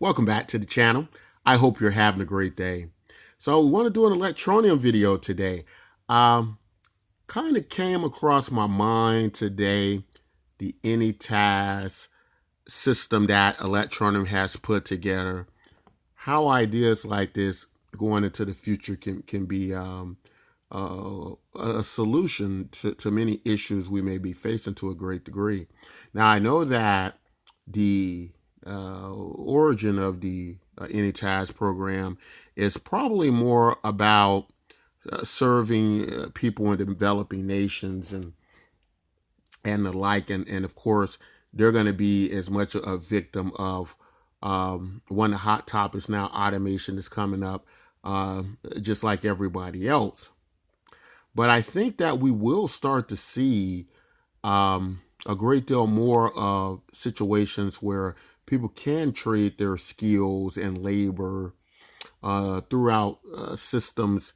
Welcome back to the channel. I hope you're having a great day. So we want to do an Electroneum video today. Um, Kind of came across my mind today, the AnyTask system that Electroneum has put together. How ideas like this going into the future can be a solution to many issues we may be facing to a great degree. Now, I know that the origin of the AnyTask program is probably more about serving people in developing nations and the like, and of course they're going to be as much a victim of one of the hot topics now. Automation is coming up, just like everybody else. But I think that we will start to see a great deal more of situations where people can trade their skills and labor throughout systems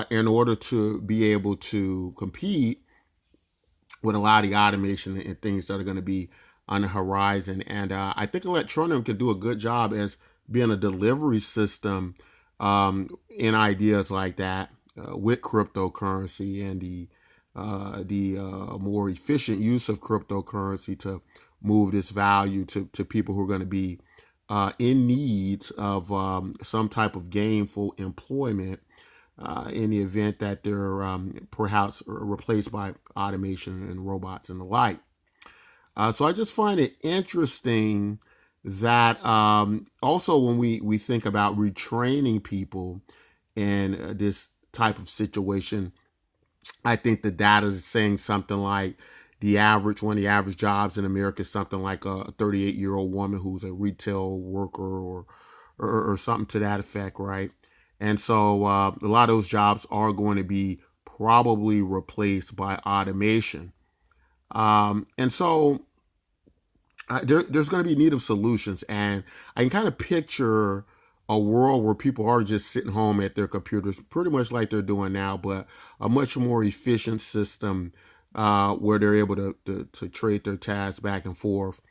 in order to be able to compete with a lot of the automation and things that are going to be on the horizon. And I think Electroneum can do a good job as being a delivery system in ideas like that with cryptocurrency and the more efficient use of cryptocurrency to move this value to people who are going to be in need of some type of gainful employment in the event that they're perhaps replaced by automation and robots and the like. So I just find it interesting that also when we think about retraining people in this type of situation, I think the data is saying something like one of the average jobs in America is something like a 38-year-old woman who's a retail worker or something to that effect, right? And so a lot of those jobs are going to be probably replaced by automation. And so there's going to be need of solutions. And I can kind of picture a world where people are just sitting home at their computers, pretty much like they're doing now, but a much more efficient system where they're able to trade their tasks back and forth.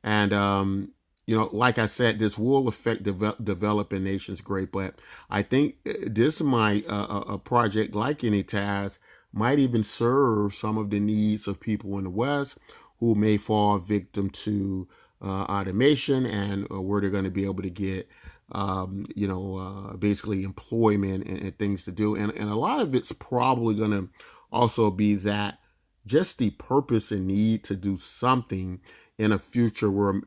And, like I said, this will affect developing nations great, but I think this might, a project like AnyTask might even serve some of the needs of people in the West who may fall victim to automation and where they're going to be able to get basically employment and things to do. And a lot of it's probably going to also be that just the purpose and need to do something in a future where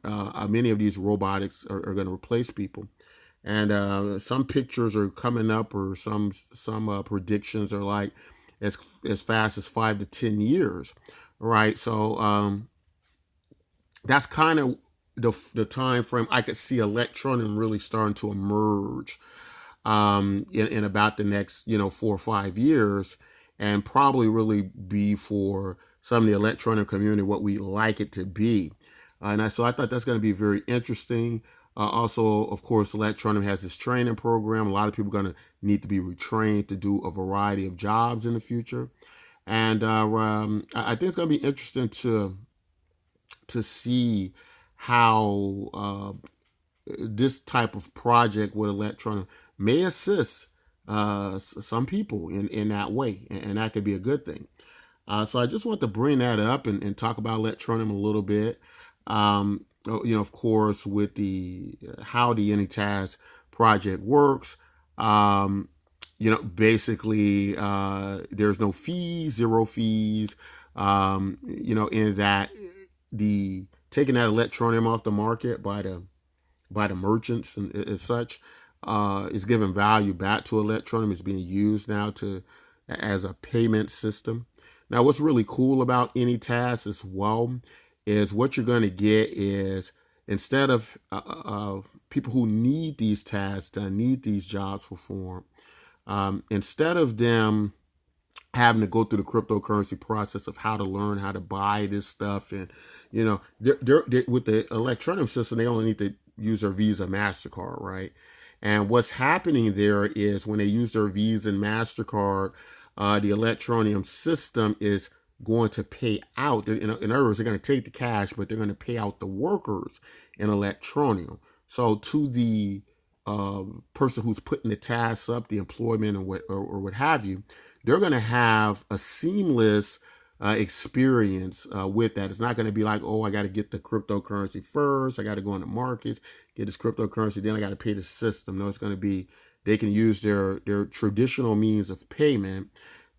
many of these robotics are going to replace people. And some pictures are coming up, or some predictions are like as fast as 5 to 10 years, right? So that's kind of the time frame I could see Electroneum really starting to emerge in about the next 4 or 5 years, and probably really be for some of the Electroneum community what we like it to be. So I thought that's going to be very interesting. Also, of course, Electroneum has this training program. A lot of people are going to need to be retrained to do a variety of jobs in the future. And I think it's going to be interesting to see how this type of project with Electroneum may assist some people in that way, and that could be a good thing. So I just want to bring that up and talk about Electroneum a little bit. Of course, with the how the AnyTask project works. Basically, there's no fees, zero fees. In that the taking that Electroneum off the market by the merchants and as such is giving value back to Electroneum. It's being used now as a payment system. Now, what's really cool about AnyTask as well is what you're going to get is, instead of people who need these tasks done, need these jobs performed, instead of them having to go through the cryptocurrency process of how to learn how to buy this stuff, and they're with the Electroneum system, they only need to use their Visa, MasterCard, right? And what's happening there is when they use their Visa and MasterCard, the Electroneum system is going to pay out. In other words, they're going to take the cash, but they're going to pay out the workers in Electroneum. So to the person who's putting the tasks up, the employment or what have you, they're going to have a seamless experience with that. It's not going to be like, oh, I got to get the cryptocurrency first. I got to go in the markets, get this cryptocurrency, then I got to pay the system. No, it's going to be, they can use their traditional means of payment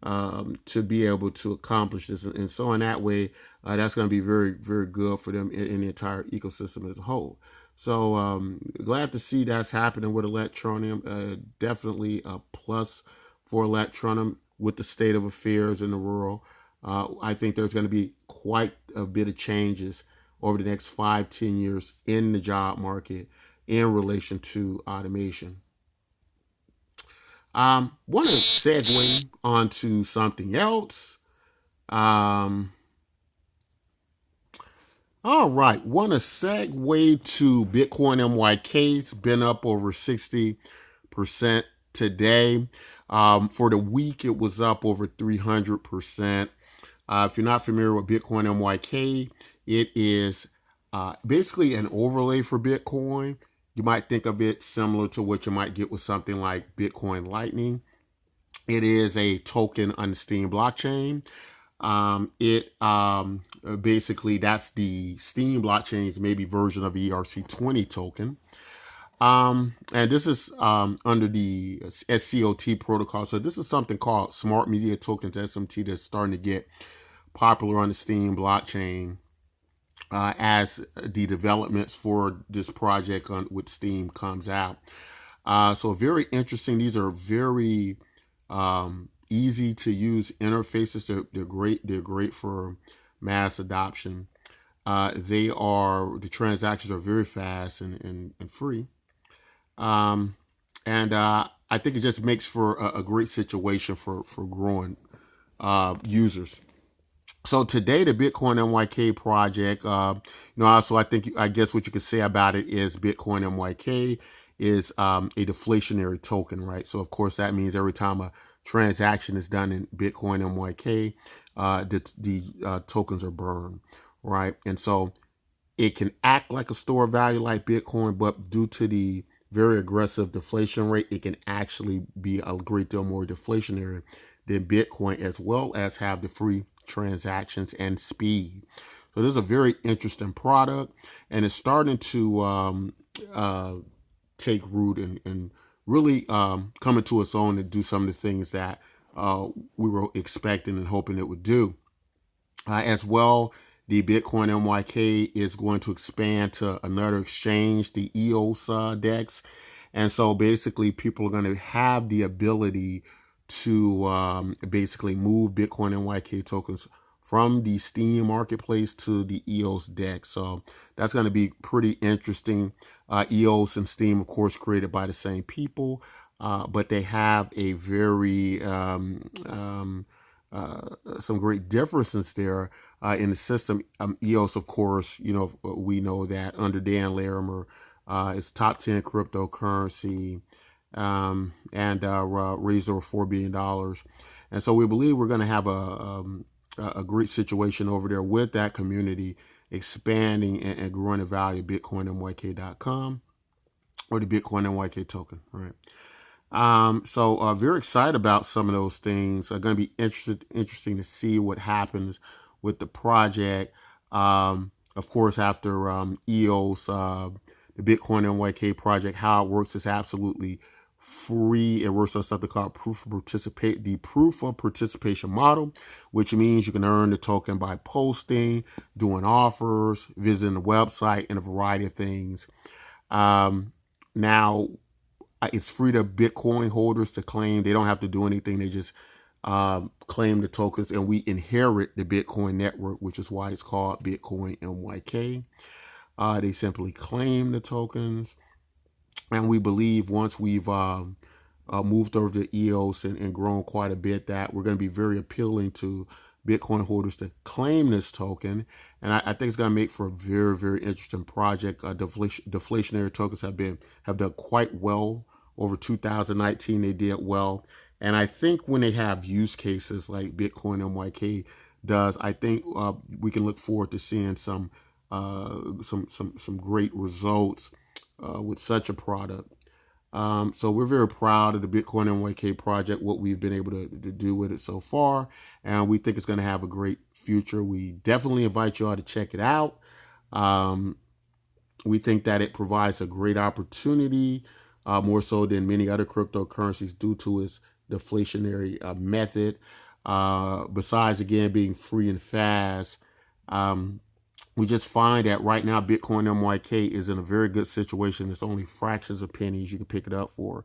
to be able to accomplish this. And so in that way, that's going to be very, very good for them in the entire ecosystem as a whole. So glad to see that's happening with Electroneum. Definitely a plus for Electroneum with the state of affairs in the world. I think there's going to be quite a bit of changes over the next 5-10 years in the job market in relation to automation. Want to segue onto something else. All right, want to segue to Bitcoin MYK. It's been up over 60% today. For the week, it was up over 300%. If you're not familiar with Bitcoin MYK, it is basically an overlay for Bitcoin. You might think of it similar to what you might get with something like Bitcoin Lightning. It is a token on the Steem blockchain. Basically, that's the Steem blockchain's maybe version of ERC20 token. And this is under the SCOT protocol. So this is something called Smart Media Tokens, SMT, that's starting to get popular on the Steem blockchain as the developments for this project with Steem comes out. So very interesting. These are very easy to use interfaces. They're great. They're great for mass adoption. The transactions are very fast and free. And I think it just makes for a great situation for growing users. So today, the Bitcoin MYK project, also I guess what you could say about it is Bitcoin MYK is a deflationary token, right? So of course that means every time a transaction is done in Bitcoin MYK, the tokens are burned, right? And so it can act like a store of value like Bitcoin, but due to the very aggressive deflation rate, it can actually be a great deal more deflationary than Bitcoin, as well as have the free transactions and speed. So this is a very interesting product, and it's starting to take root and really come into its own and do some of the things that we were expecting and hoping it would do. As well, the Bitcoin MYK is going to expand to another exchange, the EOS DEX. And so basically people are going to have the ability to basically move Bitcoin MYK tokens from the Steem marketplace to the EOS DEX. So that's going to be pretty interesting. EOS and Steem, of course, created by the same people, but they have a very some great differences there in the system. EOS, of course, we know that under Dan Larimer, it's top 10 cryptocurrency and raised over $4 billion. And so we believe we're going to have a great situation over there with that community expanding and growing the value of BitcoinMYK.com or the Bitcoin MYK token, right? So very excited about some of those things. Going to be interesting to see what happens with the project. Of course, after EOS, the Bitcoin MYK project, how it works is absolutely free. It works on something called the proof of participation model, which means you can earn the token by posting, doing offers, visiting the website, and a variety of things. Now, it's free to Bitcoin holders to claim. They don't have to do anything. They just claim the tokens, and we inherit the Bitcoin network, which is why it's called Bitcoin MYK. They simply claim the tokens, and we believe once we've moved over to EOS and grown quite a bit, that we're going to be very appealing to Bitcoin holders to claim this token. And I think it's going to make for a very, very interesting project. Deflationary tokens have done quite well. Over 2019, they did well. And I think when they have use cases like Bitcoin MYK does, I think we can look forward to seeing some great results with such a product. So we're very proud of the Bitcoin MYK project, what we've been able to do with it so far, and we think it's going to have a great future. We definitely invite you all to check it out. We think that it provides a great opportunity, more so than many other cryptocurrencies due to its deflationary method. Besides, again, being free and fast, we just find that right now Bitcoin MYK is in a very good situation. It's only fractions of pennies you can pick it up for.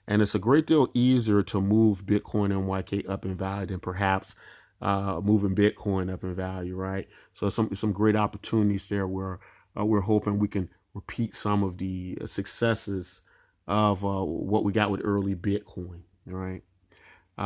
And it's a great deal easier to move Bitcoin MYK up in value than perhaps moving Bitcoin up in value, right? So some great opportunities there where we're hoping we can repeat some of the successes of what we got with early Bitcoin, right?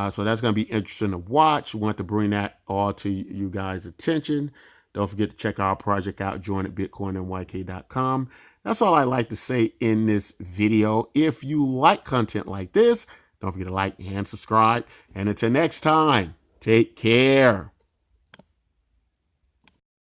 So that's going to be interesting to watch. We want to bring that all to you guys' attention. Don't forget to check our project out. Join at bitcoinmyk.com. That's all I like to say in this video. If you like content like this, don't forget to like and subscribe. And until next time, take care.